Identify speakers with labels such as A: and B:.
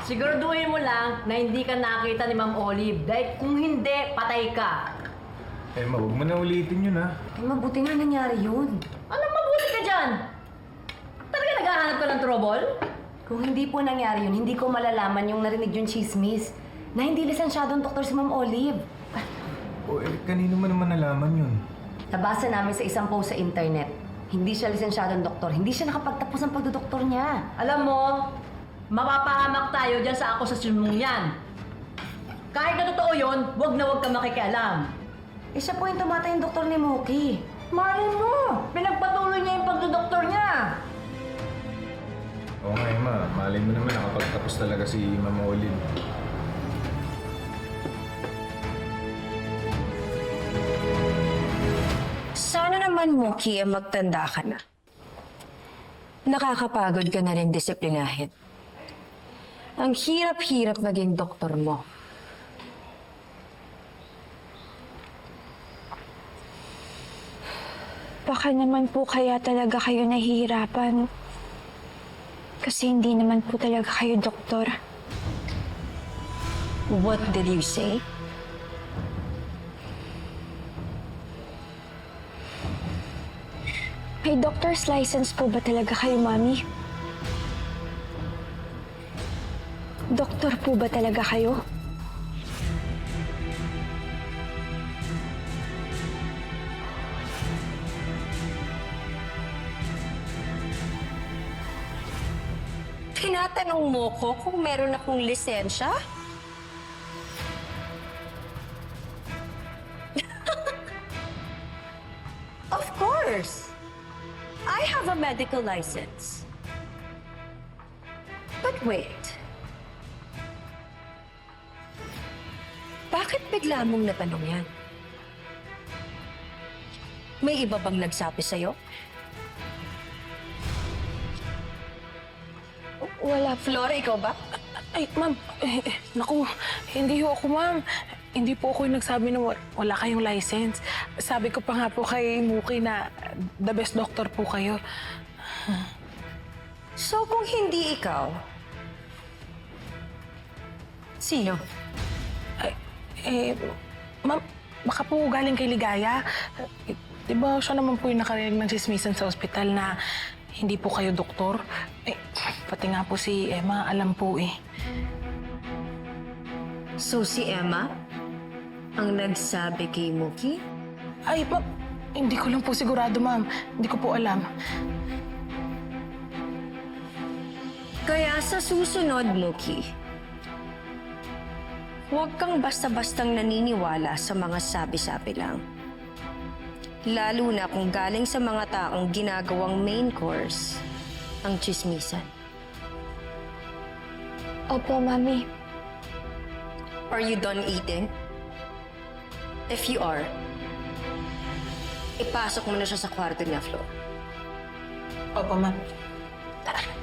A: Siguraduhin mo lang na hindi ka nakita ni Ma'am Olive. Dahil kung hindi, patay ka.
B: Emma, huwag mo na ulitin yun, ha?
C: Ay, mabuti nga nangyari yun.
A: Anong mabuti ka dyan? Talaga naghahanap ka ng trouble?
C: Kung hindi po nangyari yun, hindi ko malalaman yung narinig yung chismis na hindi lisensyadong doktor si Ma'am Olive.
B: O, kanino mo naman nalaman yun?
C: Nabasa namin sa isang post sa internet. Hindi siya lisensyadong doktor. Hindi siya nakapagtapos ng pagdodoktor niya.
A: Alam mo, mapapahamak tayo dyan sa akusasyon mong yan. Kahit na totoo yun, huwag na huwag ka makikialam.
C: Eh, siya po yung tumatay yung doktor ni Mookie.
A: Malay mo, pinagpatuloy niya yung pagdodoktor niya.
B: Oo nga, Emma. Malay mo naman nakapagtapos talaga si Ma'am Olive.
D: Sana naman, Mookie, magtanda ka na. Nakakapagod ka na rin disiplinahin. Ang hirap-hirap maging doktor mo.
E: Baka naman po kaya talaga kayo nahihirapan. Kasi hindi naman po talaga kayo doktor.
D: What did you say?
E: May doctor's license po ba talaga kayo, Mami? Doktor po ba talaga kayo?
D: Tinatanong mo ko kung meron akong lisensya? Of course! I have a medical license. But wait. Bakit bigla mong natanong yan? May iba bang nagsabi sa'yo?
E: Wala po.
D: Flora, ikaw ba?
F: Ay, ma'am. Naku, hindi ho ako, ma'am. Hindi po ako yung nagsabi na wala kayong license. Sabi ko pa nga po kay Mookie na the best doctor po kayo.
D: So, kung hindi ikaw, sino?
F: Ma'am, baka po galing kay Ligaya. Di ba siya naman po yung nakarinig ng chismisan sa ospital na hindi po kayo doktor? Pati nga po si Emma, alam po eh.
D: So, si Emma ang nagsabi kay Mookie?
F: Ay, ma'am, hindi ko lang po sigurado, ma'am. Hindi ko po alam.
D: Kaya sa susunod, Mookie, huwag kang basta-bastang naniniwala sa mga sabi-sabi lang. Lalo na kung galing sa mga taong ginagawang main course ang chismisan.
E: Opo, Mami.
D: Are you done eating? If you are, ipasok mo na siya sa kwarto niya, Flo.
F: Opo, ma'am. Tara.